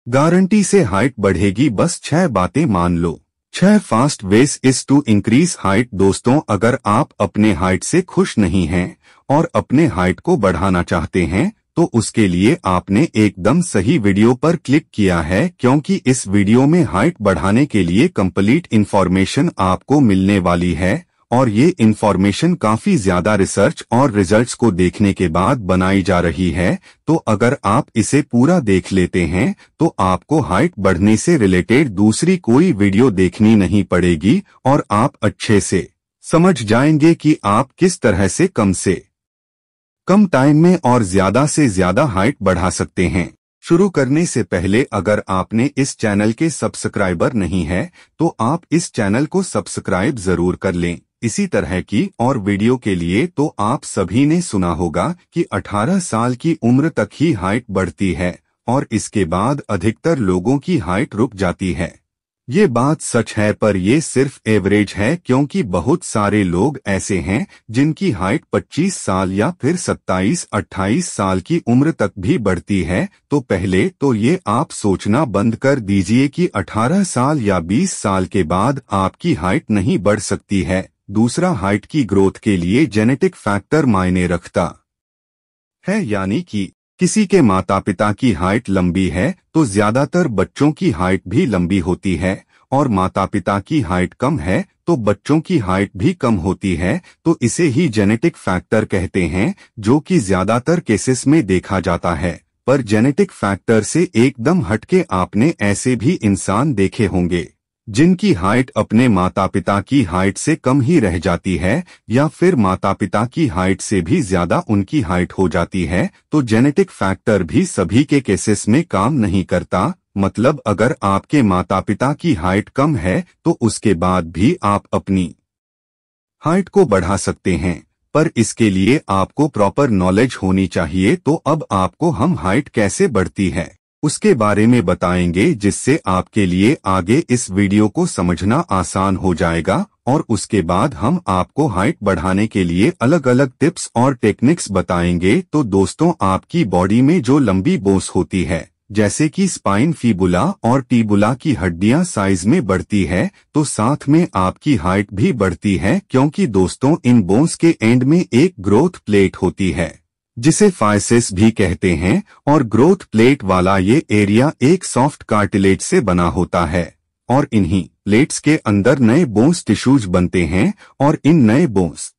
Guarantee से height बढ़ेगी, बस 6 बातें मान लो। 6 fast ways is to increase height. दोस्तों, अगर आप अपने हाइट से खुश नहीं हैं और अपने हाइट को बढ़ाना चाहते हैं तो उसके लिए आपने एकदम सही वीडियो पर क्लिक किया है, क्योंकि इस वीडियो में हाइट बढ़ाने के लिए कंप्लीट इंफॉर्मेशन आपको मिलने वाली है और ये इंफॉर्मेशन काफी ज्यादा रिसर्च और रिजल्ट्स को देखने के बाद बनाई जा रही है। तो अगर आप इसे पूरा देख लेते हैं तो आपको हाइट बढ़ने से रिलेटेड दूसरी कोई वीडियो देखनी नहीं पड़ेगी और आप अच्छे से समझ जाएंगे कि आप किस तरह से कम टाइम में और ज्यादा से ज्यादा हाइट बढ़ा सकते हैं। शुरू करने से पहले अगर आपने इस चैनल के सब्सक्राइबर नहीं है तो आप इस चैनल को सब्सक्राइब जरूर कर लें। इसी तरह की और वीडियो के लिए तो आप सभी ने सुना होगा कि 18 साल की उम्र तक ही हाइट बढ़ती है और इसके बाद अधिकतर लोगों की हाइट रुक जाती है। ये बात सच है, पर ये सिर्फ एवरेज है, क्योंकि बहुत सारे लोग ऐसे हैं जिनकी हाइट 25 साल या फिर 27-28 साल की उम्र तक भी बढ़ती है। तो पहले तो ये आप सोचना बंद कर दीजिए कि 18 साल या 20 साल के बाद आपकी हाइट नहीं बढ़ सकती है। दूसरा, हाइट की ग्रोथ के लिए जेनेटिक फैक्टर मायने रखता है, यानी कि किसी के माता पिता की हाइट लंबी है तो ज्यादातर बच्चों की हाइट भी लंबी होती है, और माता पिता की हाइट कम है तो बच्चों की हाइट भी कम होती है। तो इसे ही जेनेटिक फैक्टर कहते हैं, जो कि ज्यादातर केसेस में देखा जाता है। पर जेनेटिक फैक्टर से एकदम हटके आपने ऐसे भी इंसान देखे होंगे जिनकी हाइट अपने माता पिता की हाइट से कम ही रह जाती है या फिर माता पिता की हाइट से भी ज्यादा उनकी हाइट हो जाती है। तो जेनेटिक फैक्टर भी सभी के केसेस में काम नहीं करता। मतलब अगर आपके माता पिता की हाइट कम है तो उसके बाद भी आप अपनी हाइट को बढ़ा सकते हैं, पर इसके लिए आपको प्रॉपर नॉलेज होनी चाहिए। तो अब आपको हम हाइट कैसे बढ़ती है उसके बारे में बताएंगे, जिससे आपके लिए आगे इस वीडियो को समझना आसान हो जाएगा। और उसके बाद हम आपको हाइट बढ़ाने के लिए अलग अलग टिप्स और टेक्निक्स बताएंगे। तो दोस्तों, आपकी बॉडी में जो लंबी बोन्स होती है, जैसे कि स्पाइन, फीबुला और टिबुला की हड्डियां साइज में बढ़ती है तो साथ में आपकी हाइट भी बढ़ती है, क्योंकि दोस्तों इन बोन्स के एंड में एक ग्रोथ प्लेट होती है जिसे फाइसिस भी कहते हैं, और ग्रोथ प्लेट वाला ये एरिया एक सॉफ्ट कार्टिलेज से बना होता है और इन्हीं प्लेट्स के अंदर नए बोन्स टिश्यूज बनते हैं और इन नए बोन्स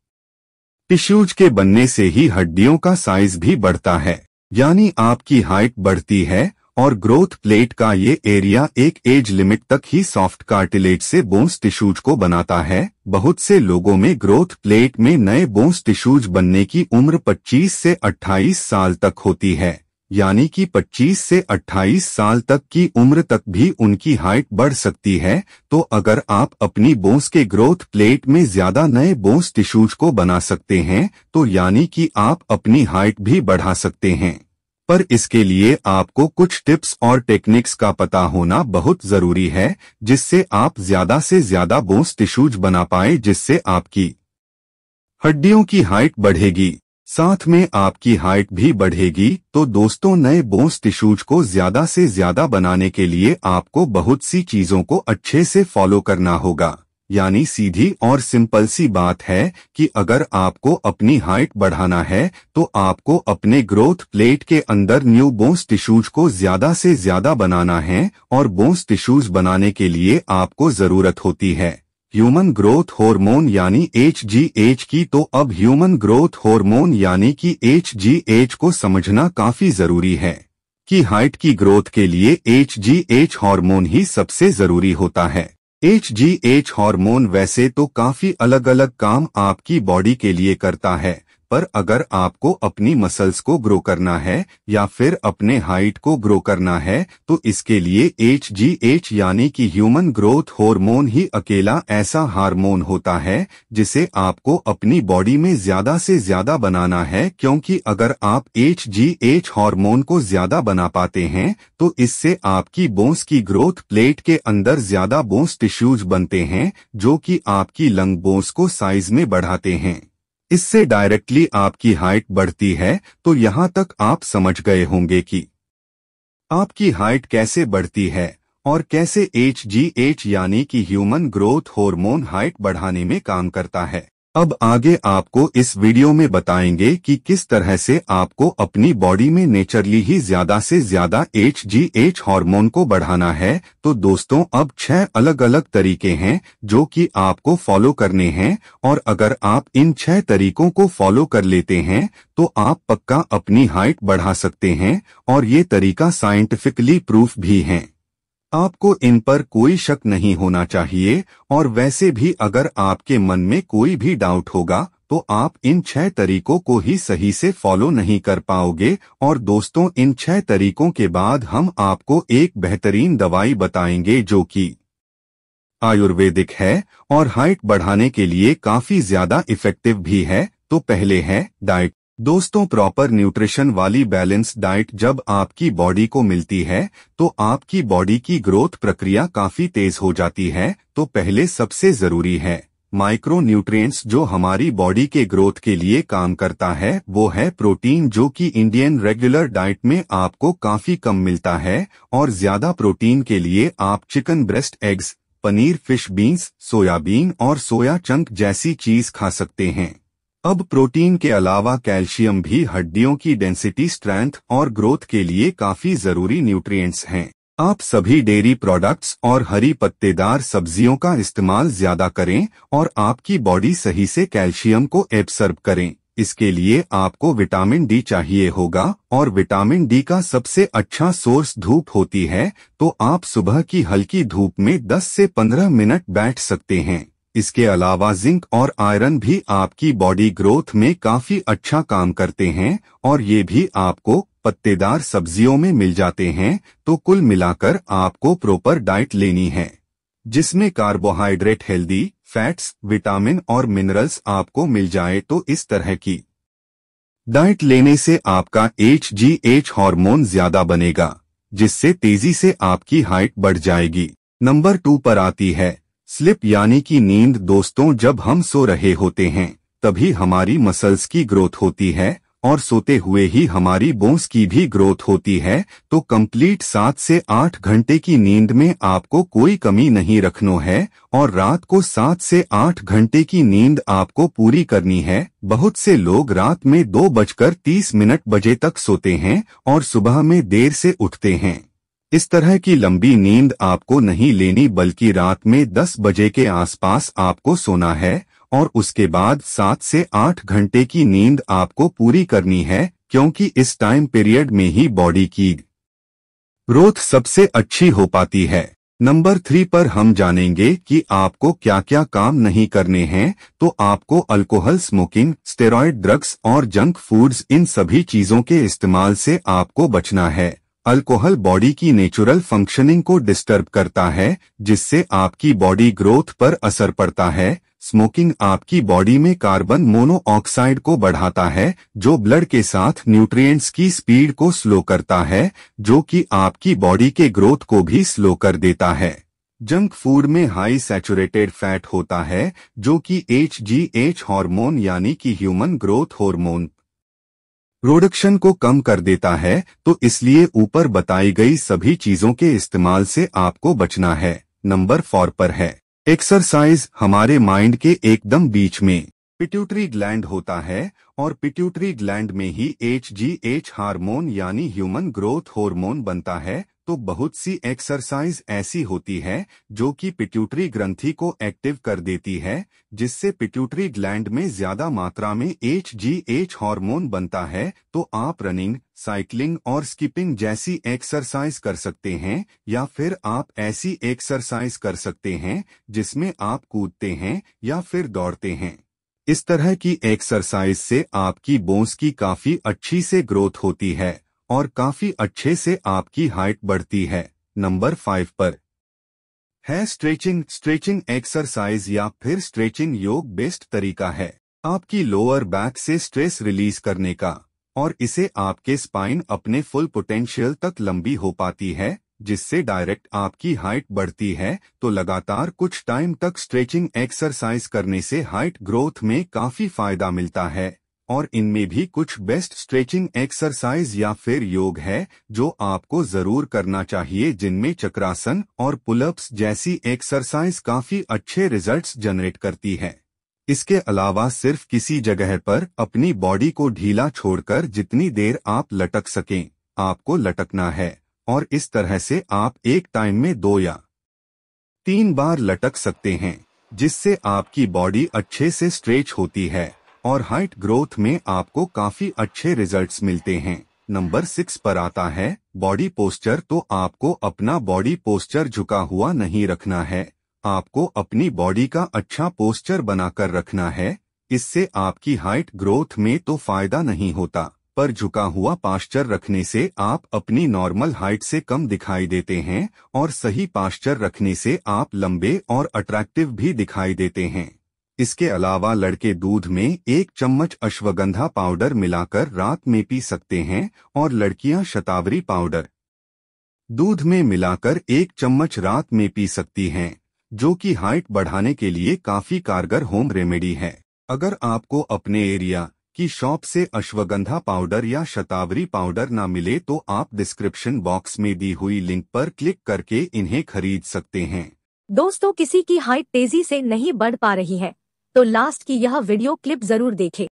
टिश्यूज के बनने से ही हड्डियों का साइज भी बढ़ता है, यानी आपकी हाइट बढ़ती है। और ग्रोथ प्लेट का ये एरिया एक एज लिमिट तक ही सॉफ्ट कार्टिलेज से बोन्स टिश्यूज को बनाता है। बहुत से लोगों में ग्रोथ प्लेट में नए बोन्स टिश्यूज बनने की उम्र 25 से 28 साल तक होती है, यानी कि 25 से 28 साल तक की उम्र तक भी उनकी हाइट बढ़ सकती है। तो अगर आप अपनी बोन्स के ग्रोथ प्लेट में ज्यादा नए बोन्स टिश्यूज को बना सकते हैं तो यानी कि आप अपनी हाइट भी बढ़ा सकते हैं। पर इसके लिए आपको कुछ टिप्स और टेक्निक्स का पता होना बहुत जरूरी है, जिससे आप ज्यादा से ज्यादा बोन्स टिश्यूज बना पाए, जिससे आपकी हड्डियों की हाइट बढ़ेगी, साथ में आपकी हाइट भी बढ़ेगी। तो दोस्तों, नए बोन्स टिश्यूज को ज्यादा से ज्यादा बनाने के लिए आपको बहुत सी चीजों को अच्छे से फॉलो करना होगा। यानी सीधी और सिंपल सी बात है कि अगर आपको अपनी हाइट बढ़ाना है तो आपको अपने ग्रोथ प्लेट के अंदर न्यू बोन्स टिश्यूज को ज्यादा से ज्यादा बनाना है, और बोन्स टिश्यूज बनाने के लिए आपको जरूरत होती है ह्यूमन ग्रोथ हार्मोन यानी HGH की। तो अब ह्यूमन ग्रोथ हार्मोन यानी कि HGH को समझना काफी जरूरी है कि हाइट की ग्रोथ के लिए HGH हार्मोन ही सबसे जरूरी होता है। HGH हार्मोन वैसे तो काफी अलग अलग काम आपकी बॉडी के लिए करता है, पर अगर आपको अपनी मसल्स को ग्रो करना है या फिर अपने हाइट को ग्रो करना है तो इसके लिए HGH यानी कि ह्यूमन ग्रोथ हार्मोन ही अकेला ऐसा हार्मोन होता है जिसे आपको अपनी बॉडी में ज्यादा से ज्यादा बनाना है। क्योंकि अगर आप HGH हार्मोन को ज्यादा बना पाते हैं तो इससे आपकी बोन्स की ग्रोथ प्लेट के अंदर ज्यादा बोन्स टिश्यूज बनते हैं, जो कि आपकी लंग बोन्स को साइज में बढ़ाते हैं। इससे डायरेक्टली आपकी हाइट बढ़ती है। तो यहाँ तक आप समझ गए होंगे कि आपकी हाइट कैसे बढ़ती है और कैसे HGH यानी कि ह्यूमन ग्रोथ हार्मोन हाइट बढ़ाने में काम करता है। अब आगे आपको इस वीडियो में बताएंगे कि किस तरह से आपको अपनी बॉडी में नेचुरली ही ज्यादा से ज्यादा HGH हार्मोन को बढ़ाना है। तो दोस्तों, अब 6 अलग अलग तरीके हैं जो कि आपको फॉलो करने हैं, और अगर आप इन 6 तरीकों को फॉलो कर लेते हैं तो आप पक्का अपनी हाइट बढ़ा सकते हैं, और ये तरीका साइंटिफिकली प्रूफ भी है। आपको इन पर कोई शक नहीं होना चाहिए, और वैसे भी अगर आपके मन में कोई भी डाउट होगा तो आप इन 6 तरीकों को ही सही से फॉलो नहीं कर पाओगे। और दोस्तों, इन 6 तरीकों के बाद हम आपको एक बेहतरीन दवाई बताएंगे जो कि आयुर्वेदिक है और हाइट बढ़ाने के लिए काफी ज्यादा इफेक्टिव भी है। तो पहले है डाइट। दोस्तों, प्रॉपर न्यूट्रिशन वाली बैलेंस डाइट जब आपकी बॉडी को मिलती है तो आपकी बॉडी की ग्रोथ प्रक्रिया काफी तेज हो जाती है। तो पहले सबसे जरूरी है माइक्रो न्यूट्रिएंट्स, जो हमारी बॉडी के ग्रोथ के लिए काम करता है वो है प्रोटीन, जो कि इंडियन रेगुलर डाइट में आपको काफी कम मिलता है। और ज्यादा प्रोटीन के लिए आप chicken breast eggs, paneer, fish, beans, soybean और सोया चंक जैसी चीज खा सकते हैं। अब प्रोटीन के अलावा कैल्शियम भी हड्डियों की डेंसिटी, स्ट्रेंथ और ग्रोथ के लिए काफी जरूरी न्यूट्रिएंट्स हैं। आप सभी डेयरी प्रोडक्ट्स और हरी पत्तेदार सब्जियों का इस्तेमाल ज्यादा करें और आपकी बॉडी सही से कैल्शियम को एब्सॉर्ब करें। इसके लिए आपको विटामिन डी चाहिए होगा, और विटामिन डी का सबसे अच्छा सोर्स धूप होती है। तो आप सुबह की हल्की धूप में 10 से 15 मिनट बैठ सकते हैं। इसके अलावा जिंक और आयरन भी आपकी बॉडी ग्रोथ में काफी अच्छा काम करते हैं, और ये भी आपको पत्तेदार सब्जियों में मिल जाते हैं। तो कुल मिलाकर आपको प्रॉपर डाइट लेनी है जिसमें कार्बोहाइड्रेट, हेल्दी फैट्स, विटामिन और मिनरल्स आपको मिल जाए। तो इस तरह की डाइट लेने से आपका HGH हार्मोन ज्यादा बनेगा, जिससे तेजी से आपकी हाइट बढ़ जाएगी। नंबर 2 पर आती है स्लिप यानी कि नींद। दोस्तों, जब हम सो रहे होते हैं तभी हमारी मसल्स की ग्रोथ होती है, और सोते हुए ही हमारी बोन्स की भी ग्रोथ होती है। तो कंप्लीट 7 से 8 घंटे की नींद में आपको कोई कमी नहीं रखना है, और रात को 7 से 8 घंटे की नींद आपको पूरी करनी है। बहुत से लोग रात में 2:30 बजे तक सोते हैं और सुबह में देर से उठते हैं। इस तरह की लंबी नींद आपको नहीं लेनी, बल्कि रात में 10 बजे के आसपास आपको सोना है, और उसके बाद 7 से 8 घंटे की नींद आपको पूरी करनी है, क्योंकि इस टाइम पीरियड में ही बॉडी की ग्रोथ सबसे अच्छी हो पाती है। नंबर 3 पर हम जानेंगे कि आपको क्या क्या काम नहीं करने हैं। तो आपको अल्कोहल, स्मोकिंग, स्टेरॉयड ड्रग्स और जंक फूड्स, इन सभी चीजों के इस्तेमाल से आपको बचना है। अल्कोहल बॉडी की नेचुरल फंक्शनिंग को डिस्टर्ब करता है, जिससे आपकी बॉडी ग्रोथ पर असर पड़ता है। स्मोकिंग आपकी बॉडी में कार्बन मोनोऑक्साइड को बढ़ाता है, जो ब्लड के साथ न्यूट्रिएंट्स की स्पीड को स्लो करता है, जो कि आपकी बॉडी के ग्रोथ को भी स्लो कर देता है। जंक फूड में हाई सैचुरेटेड फैट होता है, जो कि HGH हार्मोन यानी कि ह्यूमन ग्रोथ हार्मोन प्रोडक्शन को कम कर देता है। तो इसलिए ऊपर बताई गई सभी चीजों के इस्तेमाल से आपको बचना है। नंबर 4 पर है एक्सरसाइज। हमारे माइंड के एकदम बीच में पिट्यूटरी ग्लैंड होता है, और पिट्यूटरी ग्लैंड में ही HGH हार्मोन यानी ह्यूमन ग्रोथ हार्मोन बनता है। तो बहुत सी एक्सरसाइज ऐसी होती है जो कि पिट्यूटरी ग्रंथि को एक्टिव कर देती है, जिससे पिट्यूटरी ग्लैंड में ज्यादा मात्रा में HGH हार्मोन बनता है। तो आप रनिंग, साइकिलिंग और स्किपिंग जैसी एक्सरसाइज कर सकते हैं, या फिर आप ऐसी एक्सरसाइज कर सकते हैं जिसमें आप कूदते हैं या फिर दौड़ते हैं। इस तरह की एक्सरसाइज से आपकी बोन्स की काफी अच्छी से ग्रोथ होती है, और काफी अच्छे से आपकी हाइट बढ़ती है। नंबर 5 पर है स्ट्रेचिंग। स्ट्रेचिंग एक्सरसाइज या फिर स्ट्रेचिंग योग बेस्ट तरीका है आपकी लोअर बैक से स्ट्रेस रिलीज करने का, और इसे आपके स्पाइन अपने फुल पोटेंशियल तक लंबी हो पाती है, जिससे डायरेक्ट आपकी हाइट बढ़ती है। तो लगातार कुछ टाइम तक स्ट्रेचिंग एक्सरसाइज करने से हाइट ग्रोथ में काफी फायदा मिलता है। और इनमें भी कुछ बेस्ट स्ट्रेचिंग एक्सरसाइज या फिर योग है जो आपको जरूर करना चाहिए, जिनमें चक्रासन और पुलअप्स जैसी एक्सरसाइज काफी अच्छे रिजल्ट्स जनरेट करती है। इसके अलावा सिर्फ किसी जगह पर अपनी बॉडी को ढीला छोड़कर जितनी देर आप लटक सकें आपको लटकना है, और इस तरह से आप एक टाइम में 2 या 3 बार लटक सकते हैं, जिससे आपकी बॉडी अच्छे से स्ट्रेच होती है और हाइट ग्रोथ में आपको काफी अच्छे रिजल्ट्स मिलते हैं। नंबर 6 पर आता है बॉडी पोस्चर। तो आपको अपना बॉडी पोस्चर झुका हुआ नहीं रखना है, आपको अपनी बॉडी का अच्छा पोस्चर बनाकर रखना है। इससे आपकी हाइट ग्रोथ में तो फायदा नहीं होता, पर झुका हुआ पास्चर रखने से आप अपनी नॉर्मल हाइट से कम दिखाई देते हैं और सही पास्चर रखने से आप लंबे और अट्रैक्टिव भी दिखाई देते हैं। इसके अलावा लड़के दूध में 1 चम्मच अश्वगंधा पाउडर मिलाकर रात में पी सकते हैं और लड़कियां शतावरी पाउडर दूध में मिलाकर 1 चम्मच रात में पी सकती हैं, जो कि हाइट बढ़ाने के लिए काफी कारगर होम रेमेडी है। अगर आपको अपने एरिया की शॉप से अश्वगंधा पाउडर या शतावरी पाउडर ना मिले तो आप डिस्क्रिप्शन बॉक्स में दी हुई लिंक पर क्लिक करके इन्हें खरीद सकते हैं। दोस्तों, किसी की हाइट तेजी से नहीं बढ़ पा रही है तो लास्ट की यह वीडियो क्लिप जरूर देखें।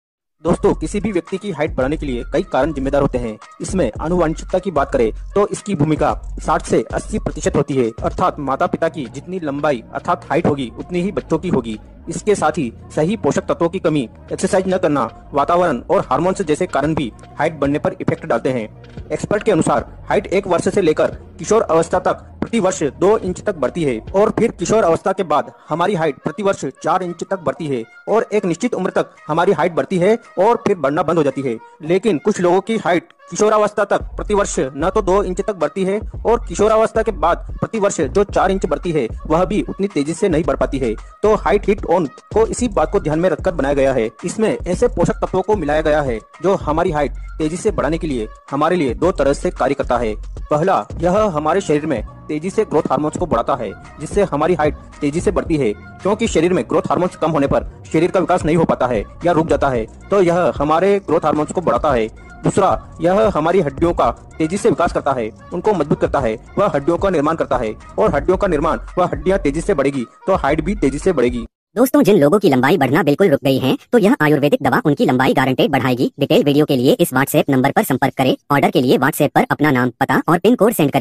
दोस्तों, किसी भी व्यक्ति की हाइट बढ़ाने के लिए कई कारण जिम्मेदार होते हैं। इसमें आनुवंशिकता की बात करें तो इसकी भूमिका 60 से 80% होती है, अर्थात माता पिता की जितनी लंबाई अर्थात हाइट होगी उतनी ही बच्चों की होगी। इसके साथ ही सही पोषक तत्वों की कमी, एक्सरसाइज न करना, वातावरण और हार्मोन्स जैसे कारण भी हाइट बढ़ने पर इफेक्ट डालते हैं। एक्सपर्ट के अनुसार हाइट 1 वर्ष से लेकर किशोर अवस्था तक प्रति वर्ष 2 इंच तक बढ़ती है और फिर किशोर अवस्था के बाद हमारी हाइट प्रति वर्ष 4 इंच तक बढ़ती है और एक निश्चित उम्र तक हमारी हाइट बढ़ती है और फिर बढ़ना बंद हो जाती है। लेकिन कुछ लोगों की हाइट किशोरावस्था तक प्रति वर्ष न तो 2 इंच तक बढ़ती है और किशोरावस्था के बाद प्रति वर्ष जो 4 इंच बढ़ती है वह भी उतनी तेजी से नहीं बढ़ पाती है। तो हाइट हिट ऑन को इसी बात को ध्यान में रखकर बनाया गया है। इसमें ऐसे पोषक तत्वों को मिलाया गया है जो हमारी हाइट तेजी से बढ़ाने के लिए हमारे लिए 2 तरह से कार्य करता है। पहला, यह हमारे शरीर में तेजी से ग्रोथ हार्मोन्स को बढ़ाता है, जिससे हमारी हाइट तेजी से बढ़ती है। क्योंकि शरीर में ग्रोथ हार्मोन्स कम होने पर शरीर का विकास नहीं हो पाता है या रुक जाता है, तो यह हमारे ग्रोथ हार्मोन्स को बढ़ाता है। दूसरा, यह हमारी हड्डियों का तेजी से विकास करता है, उनको मजबूत करता है, वह हड्डियों का निर्माण करता है और हड्डियों का निर्माण वह हड्डियां तेजी से बढ़ेगी तो हाइट भी तेजी से बढ़ेगी। दोस्तों, जिन लोगों की लंबाई बढ़ना बिल्कुल रुक गई है तो यह आयुर्वेदिक दवा उनकी लंबाई गारंटेड बढ़ाएगी। डिटेल वीडियो के लिए इस व्हाट्सएप नंबर पर संपर्क करें। ऑर्डर के लिए व्हाट्सएप पर अपना नाम, पता और पिन कोड सेंड करें।